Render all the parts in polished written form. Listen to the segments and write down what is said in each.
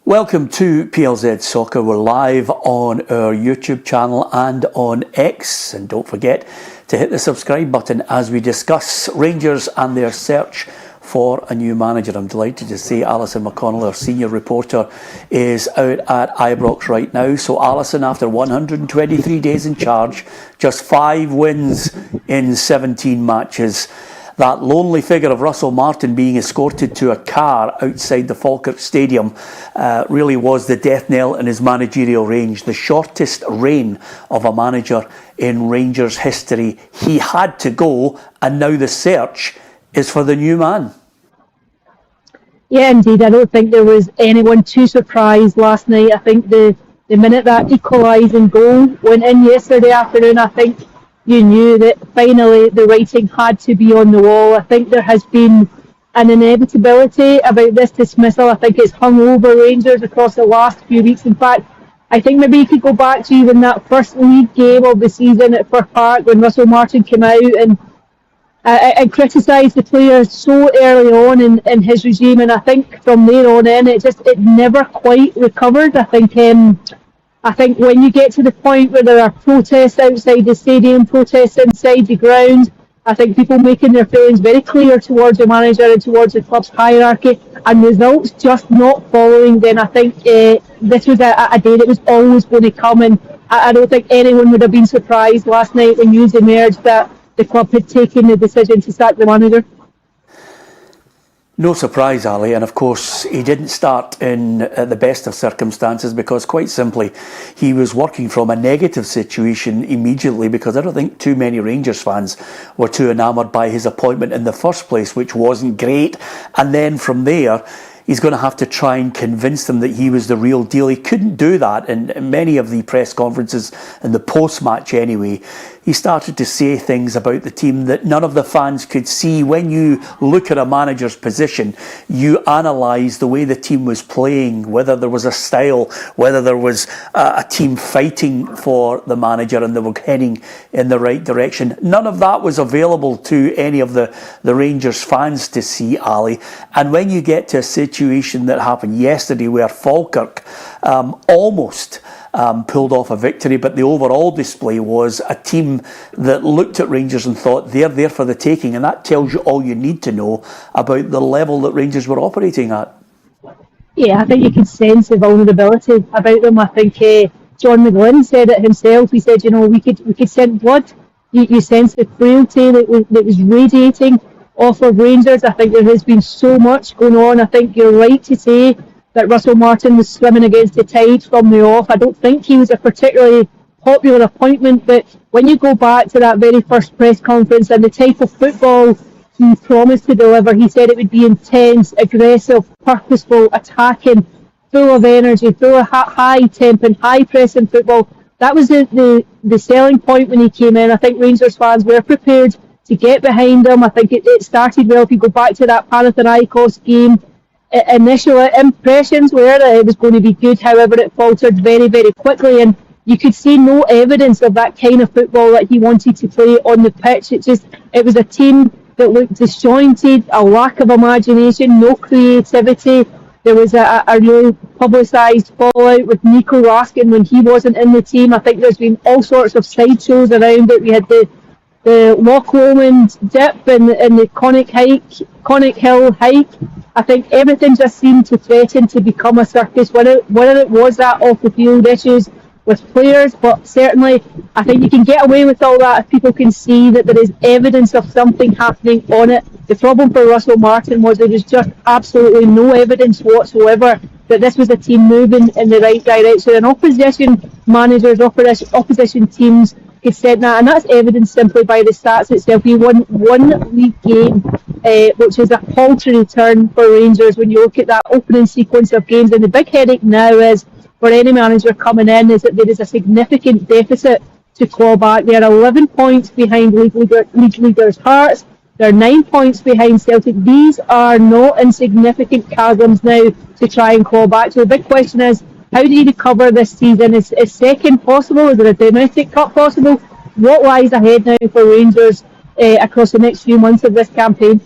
Welcome to PLZ Soccer. We're live on our YouTube channel and on X. And don't forget to hit the subscribe button as we discuss Rangers and their search for a new manager. I'm delighted to say Alison McConnell, our senior reporter, is out at IBROX right now. So Alison, after 123 days in charge, just 5 wins in 17 matches. That lonely figure of Russell Martin being escorted to a car outside the Falkirk Stadium really was the death knell in his managerial range. The shortest reign of a manager in Rangers history. He had to go, and now the search is for the new man. Yeah, indeed. I don't think there was anyone too surprised last night. I think the minute that equalising goal went in yesterday afternoon, I think you knew that finally the writing had to be on the wall. I think there has been an inevitability about this dismissal. I think it's hung over Rangers across the last few weeks. In fact, I think maybe you could go back to even that first league game of the season at Firth Park when Russell Martin came out and criticised the players so early on in his regime, and I think from there on in it never quite recovered. I think when you get to the point where there are protests outside the stadium, protests inside the ground, I think people making their feelings very clear towards the manager and towards the club's hierarchy, and results just not following, then I think this was a day that was always going to come, and I don't think anyone would have been surprised last night when news emerged that the club had taken the decision to sack the manager. No surprise, Ali, and of course he didn't start in the best of circumstances, because quite simply he was working from a negative situation immediately, because I don't think too many Rangers fans were too enamoured by his appointment in the first place, which wasn't great. And then from there he's going to have to try and convince them that he was the real deal. He couldn't do that in many of the press conferences and the post-match anyway. He started to say things about the team that none of the fans could see. When you look at a manager's position, you analyse the way the team was playing, whether there was a style, whether there was a team fighting for the manager and they were heading in the right direction. None of that was available to any of the Rangers fans to see, Ali. And when you get to a situation that happened yesterday where Falkirk almost pulled off a victory, but the overall display was a team that looked at Rangers and thought they're there for the taking, and that tells you all you need to know about the level that Rangers were operating at. Yeah, I think you could sense the vulnerability about them. I think John McGlynn said it himself. He said, we could sense blood. You sense the frailty that was radiating off of Rangers. I think there has been so much going on. I think you're right to say that Russell Martin was swimming against the tide from the off. I don't think he was a particularly popular appointment, but when you go back to that very first press conference and the type of football he promised to deliver, he said it would be intense, aggressive, purposeful, attacking, full of energy, full of high tempo and high pressing football. That was the selling point when he came in. I think Rangers fans were prepared to get behind him. I think it started well. If you go back to that Panathinaikos game, initial impressions were that it was going to be good. However, it faltered very, very quickly, and you could see no evidence of that kind of football that he wanted to play on the pitch. It was a team that looked disjointed, a lack of imagination, no creativity. There was a really publicised fallout with Nico Raskin when he wasn't in the team. I think there's been all sorts of sideshows around it. We had the Loch Lomond dip and the Conic Hill hike. I think everything just seemed to threaten to become a circus, whether it was that off the field issues with players, but certainly I think you can get away with all that if people can see that there is evidence of something happening on it. The problem for Russell Martin was there was just absolutely no evidence whatsoever that this was a team moving in the right direction, and opposition managers, opposition teams could say that, and that's evidenced simply by the stats itself. We won one league game, which is a paltry return for Rangers when you look at that opening sequence of games, and the big headache now is for any manager coming in is that there is a significant deficit to claw back. They are 11 points behind league leaders Hearts. They're 9 points behind Celtic. These are not insignificant chasms now to try and claw back. So the big question is, how do you recover this season? Is second possible? Is there a domestic cup possible? What lies ahead now for Rangers across the next few months of this campaign?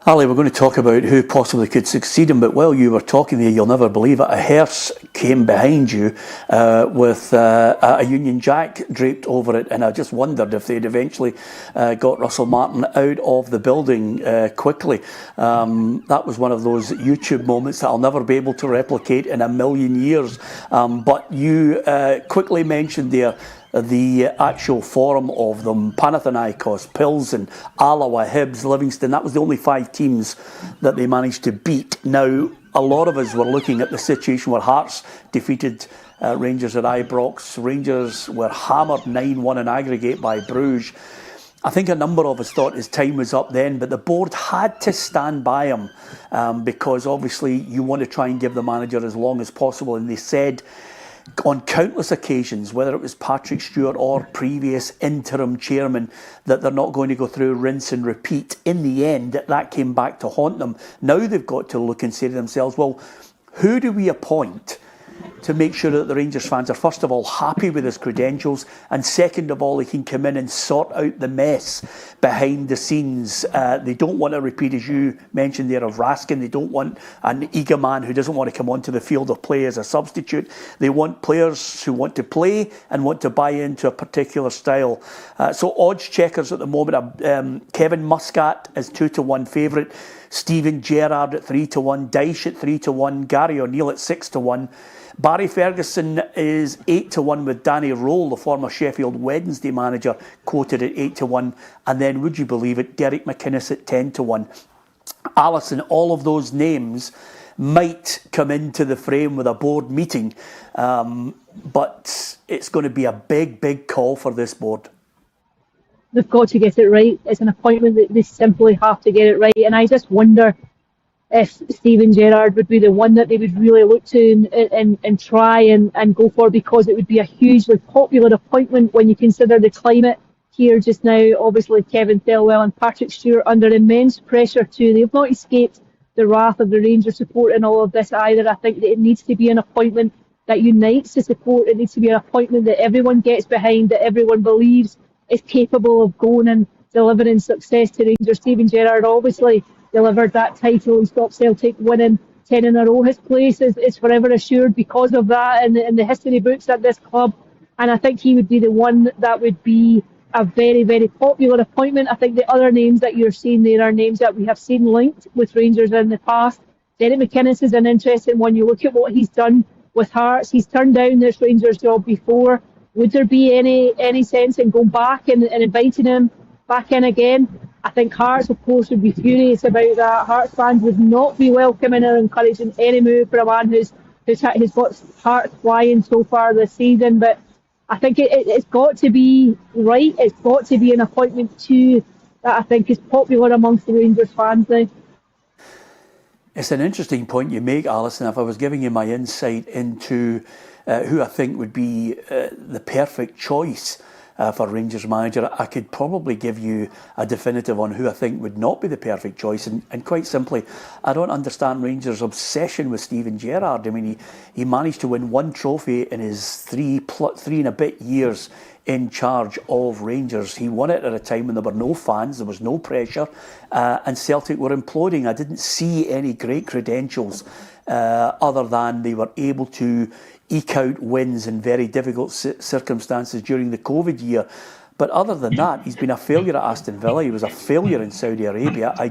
Ali, we're going to talk about who possibly could succeed him, but while you were talking there, you'll never believe it, a hearse came behind you with a Union Jack draped over it, and I just wondered if they'd eventually got Russell Martin out of the building quickly. That was one of those YouTube moments that I'll never be able to replicate in a million years. But you quickly mentioned there the actual form of them: Panathinaikos, Pilsen, Alloa, Hibs, Livingston. That was the only 5 teams that they managed to beat. Now, a lot of us were looking at the situation where Hearts defeated Rangers at IBROX. Rangers were hammered 9-1 in aggregate by Bruges. I think a number of us thought his time was up then, but the board had to stand by him because obviously you want to try and give the manager as long as possible, and they said on countless occasions, whether it was Patrick Stewart or previous interim chairman, that they're not going to go through rinse and repeat. In the end, that came back to haunt them. Now they've got to look and say to themselves, well, who do we appoint to make sure that the Rangers fans are, first of all, happy with his credentials, and second of all, he can come in and sort out the mess behind the scenes. They don't want a repeat, as you mentioned there, of Raskin. They don't want an eager man who doesn't want to come onto the field of play as a substitute. They want players who want to play and want to buy into a particular style. So odds checkers at the moment, Kevin Muscat is 2-1 favourite, Steven Gerrard at 3-1, Dyche at 3-1, Gary O'Neill at 6-1. Barry Ferguson is 8-1 with Danny Roll, the former Sheffield Wednesday manager, quoted at 8-1. And then, would you believe it, Derek McInnes at 10-1. Alison, all of those names might come into the frame with a board meeting, but it's going to be a big, big call for this board. They've got to get it right. It's an appointment that they simply have to get it right. And I just wonder if Steven Gerrard would be the one that they would really look to and try and go for, because it would be a hugely popular appointment when you consider the climate here just now. Obviously, Kevin Thelwell and Patrick Stewart under immense pressure too. They've not escaped the wrath of the Rangers support in all of this either. I think that it needs to be an appointment that unites the support. It needs to be an appointment that everyone gets behind, that everyone believes is capable of going and delivering success to Rangers. Steven Gerrard obviously delivered that title. He stopped Celtic winning 10 in a row. His place is forever assured because of that in the history books at this club. And I think he would be the one that would be a very, very popular appointment. I think the other names that you're seeing there are names that we have seen linked with Rangers in the past. Derek McInnes is an interesting one. You look at what he's done with Hearts. He's turned down this Rangers job before. Would there be any sense in going back and inviting him back in again? I think Hearts, of course, would be furious about that. Hearts fans would not be welcoming or encouraging any move for a man who's got Hearts flying so far this season. But I think it's got to be right. It's got to be an appointment too that I think is popular amongst the Rangers fans now. It's an interesting point you make, Alison. If I was giving you my insight into who I think would be the perfect choice for Rangers manager, I could probably give you a definitive on who I think would not be the perfect choice. And quite simply, I don't understand Rangers' obsession with Steven Gerrard. I mean, he managed to win 1 trophy in his three and a bit years in charge of Rangers. He won it at a time when there were no fans, there was no pressure, and Celtic were imploding. I didn't see any great credentials other than they were able to eke out wins in very difficult circumstances during the COVID year. But other than that, he's been a failure at Aston Villa. He was a failure in Saudi Arabia. I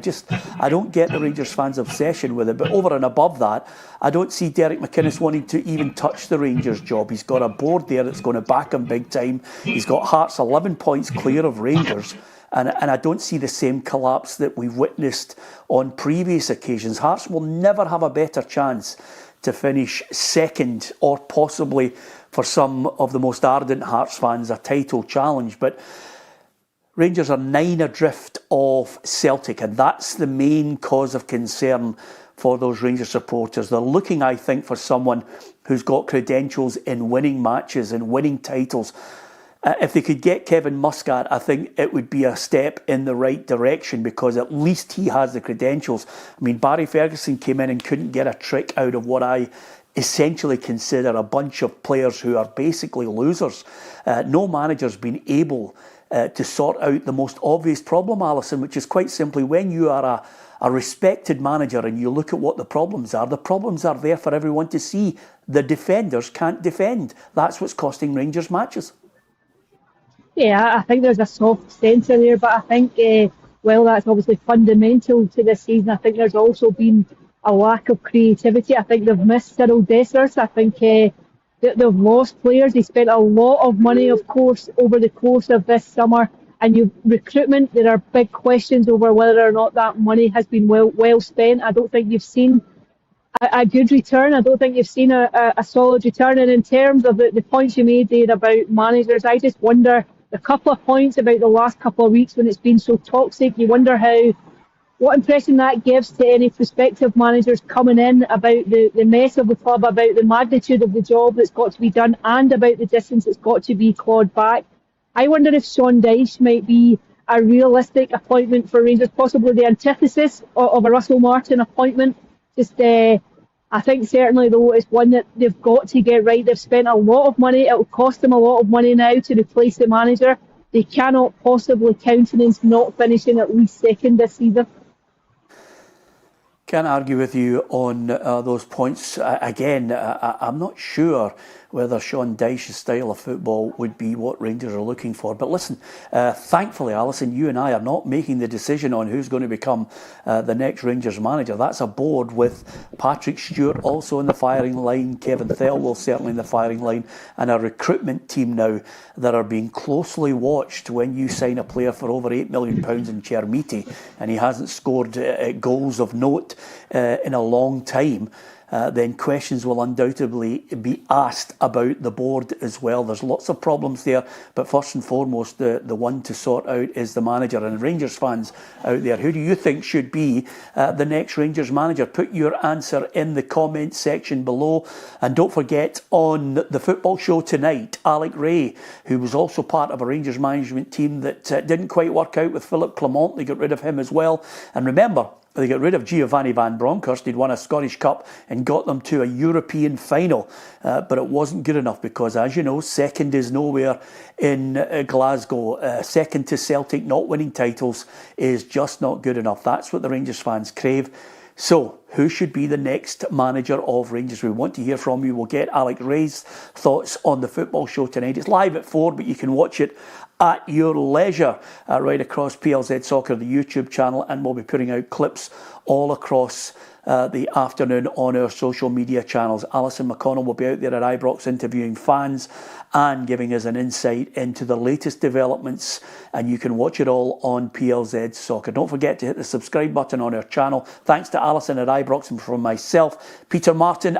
don't get the Rangers fans' obsession with it. But over and above that, I don't see Derek McInnes wanting to even touch the Rangers job. He's got a board there that's going to back him big time. He's got Hearts 11 points clear of Rangers. And I don't see the same collapse that we've witnessed on previous occasions. Hearts will never have a better chance to finish second, or possibly, for some of the most ardent Hearts fans, a title challenge. But Rangers are 9 adrift of Celtic, and that's the main cause of concern for those Rangers supporters. They're looking, I think, for someone who's got credentials in winning matches and winning titles. If they could get Kevin Muscat, I think it would be a step in the right direction, because at least he has the credentials. I mean, Barry Ferguson came in and couldn't get a trick out of what I essentially consider a bunch of players who are basically losers. No manager's been able to sort out the most obvious problem, Alison, which is quite simply when you are a respected manager and you look at what the problems are there for everyone to see. The defenders can't defend. That's what's costing Rangers matches. Yeah, I think there's a soft centre there, but I think, well, that's obviously fundamental to this season. I think there's also been a lack of creativity. I think they've missed Cyril Dessers. I think they've lost players. They spent a lot of money, of course, over the course of this summer. And recruitment, there are big questions over whether or not that money has been well spent. I don't think you've seen a good return. I don't think you've seen a solid return. And in terms of the points you made there about managers, I just wonder, a couple of points about the last couple of weeks when it's been so toxic, you wonder what impression that gives to any prospective managers coming in about the mess of the club, about the magnitude of the job that's got to be done, and about the distance that's got to be clawed back. I wonder if Sean Dyche might be a realistic appointment for Rangers, possibly the antithesis of a Russell Martin appointment. I think certainly, though, it's one that they've got to get right. They've spent a lot of money. It'll cost them a lot of money now to replace the manager. They cannot possibly countenance not finishing at least second this season. Can't argue with you on those points. Again, I'm not sure whether Sean Dyche's style of football would be what Rangers are looking for. But listen, thankfully, Alison, you and I are not making the decision on who's going to become the next Rangers manager. That's a board with Patrick Stewart also in the firing line, Kevin Thelwell certainly in the firing line, and a recruitment team now that are being closely watched. When you sign a player for over £8 million in Chermiti and he hasn't scored goals of note in a long time, then questions will undoubtedly be asked about the board as well. There's lots of problems there, but first and foremost, the one to sort out is the manager. And Rangers fans out there, who do you think should be the next Rangers manager? Put your answer in the comments section below. And don't forget, on the football show tonight, Alec Ray, who was also part of a Rangers management team that didn't quite work out with Philip Clement, they got rid of him as well. And remember, they got rid of Giovanni Van Bronckhorst. He'd won a Scottish Cup and got them to a European final. But it wasn't good enough because, as you know, second is nowhere in Glasgow. Second to Celtic, not winning titles is just not good enough. That's what the Rangers fans crave. So, who should be the next manager of Rangers? We want to hear from you. We'll get Alec Ray's thoughts on the football show tonight. It's live at 4, but you can watch it at your leisure right across PLZ Soccer, the YouTube channel, and we'll be putting out clips all across the afternoon on our social media channels. Alison McConnell will be out there at IBROX interviewing fans and giving us an insight into the latest developments, and you can watch it all on PLZ Soccer. Don't forget to hit the subscribe button on our channel. Thanks to Alison at IBROX, and from myself, Peter Martin,